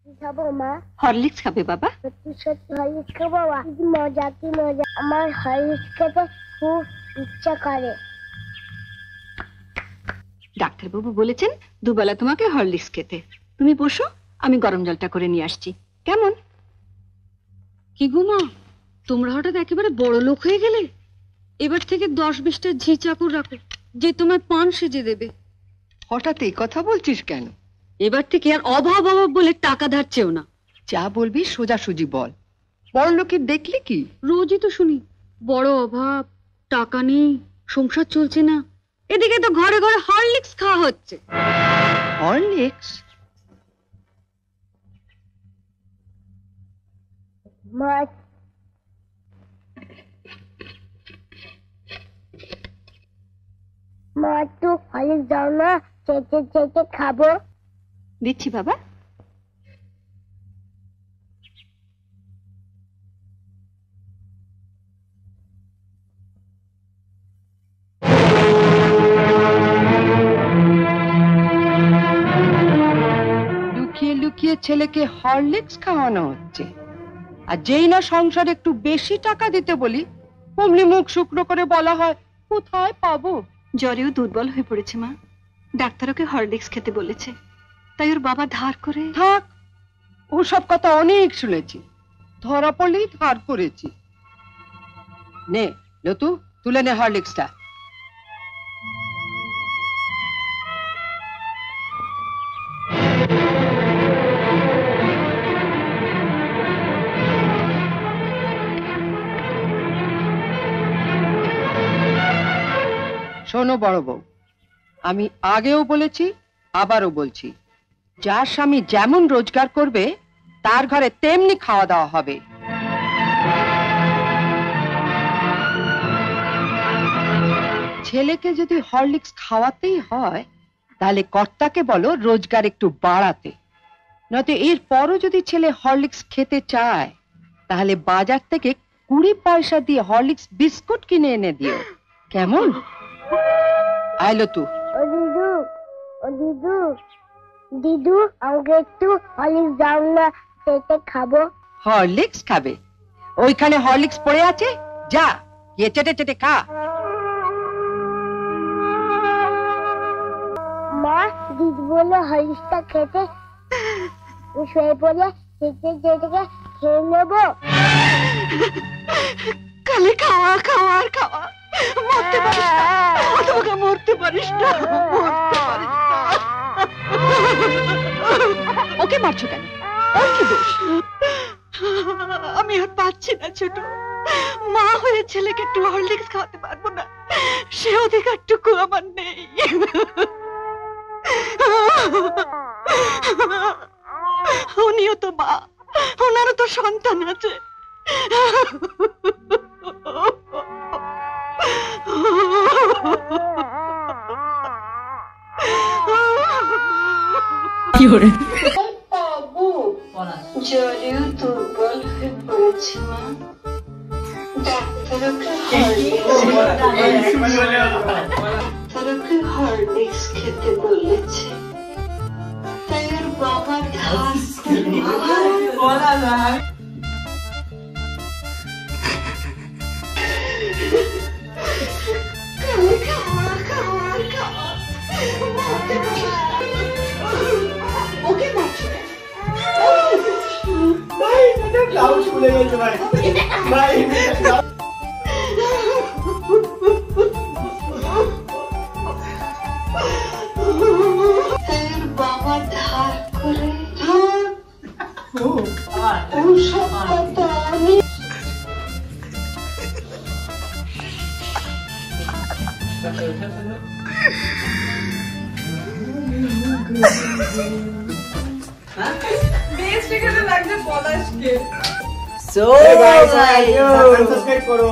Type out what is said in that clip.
খাবো মা? হরলিক্স খাবে বাবা? সত্যি সত্যি হরলিক্স খাবো বাবা? কি মজা কি মজা, আমার হরলিক্স খেতে খুব ইচ্ছা করে। ডাক্তারবাবু বলেছেন দুবেলা তোমাকে হরলিক্স খেতে। তুমি বসো, আমি গরম জলটা করে নিয়ে আসছি। কেমন? কি গো মা, তোমরা হঠাৎ একেবারে বড় লোক হয়ে গেলে। এবার থেকে 10-20টা ঝি চাকর রাখো, যে তোমার পান সেজে দেবে। হঠাৎ এই কথা বলছিস কেন? এবার থেকে আর অভাব অভাব বলে টাকা ধার চেও না। যা বলবি সোজাসুজি বল। বড় লোকের দেখলি কি? রোজই তো শুনি বড় অভাব, টাকা নেই, সংসার চলছে না। এদিকে তো ঘরে ঘরে হরলিক্স খাওয়া হচ্ছে। হরলিক্স? মা মা তো হরলিক্স দাও না, চেটে চেটে খাবো। দিচ্ছি বাবা। লুকিয়ে লুকিয়ে ছেলেকে হরলিক্স খাওয়ানো হচ্ছে, আর যেই না সংসারে একটু বেশি টাকা দিতে বলি অমনি মুখ শুকনো করে বলা হয় কোথায় পাবো। জ্বরেও দুর্বল হয়ে পড়েছে মা, ডাক্তার ওকে হরলিক্স খেতে বলেছে, তাই ওর বাবা ধার করে। থাক, ওসব কথা অনেক শুনেছি, ধরা পড়লেই ধার করেছি। নে লতু, তুলে নে হরলিক্সটা। শোনো বড় বউ, আমি আগেও বলেছি আবারও বলছি, যার স্বামী যেমন রোজগার করবে তার ঘরে তেমনি খাওয়া দাওয়া হবে। ছেলেকে যদি হরলিক্স খাওয়াতেই হয় তাহলে কর্তাকে বলো রোজগার একটু বাড়াতে, নয়তো এর পরও যদি ছেলে হরলিক্স খেতে চায় তাহলে বাজার থেকে 20 পয়সা দিয়ে হরলিক্স বিস্কুট কিনে এনে দিও, কেমন? আইলো তু। ও দিদু, ও দিদু, দিদু আমাকে একটু হরলিক্স দাও না, চেটে খাবো। হরলিক্স খাবে? ওইখানে হরলিক্স পড়ে আছে, যা গিয়ে চেটে চেটে খা। মা দিদি বলে হরলিক্সটা খেতে, শুয়ে পড়ে চেটে চেটে খেয়ে নেবো। খালি খাওয়া খাওয়া আর খাওয়া, মরতে পারিস না, তোমাকে মরতে পারিস না, মরতে পারিস না। ওকে মারছো কেন? ওর কি দোষ? আমি আর পাচ্ছি না ছোট, মা হয়ে ছেলেকে একটু হরলিক্স খাওয়াতে পারবো না, সে অধিকারটুকু আমার নেই। উনিও তো মা, ওনারও তো সন্তান আছে। জ্বরেও দুর্বল হয়ে পড়েছে মা, ডাক্তারকে হরলিক্স খেতে বলেছে, তাই ওর বাবা ধার ওকে মারছো কেন? ক্লাউড খুলে গেছে ভাই, ভাই বাবা ধার করে ওসব কথা আমি So guys, subscribe করো।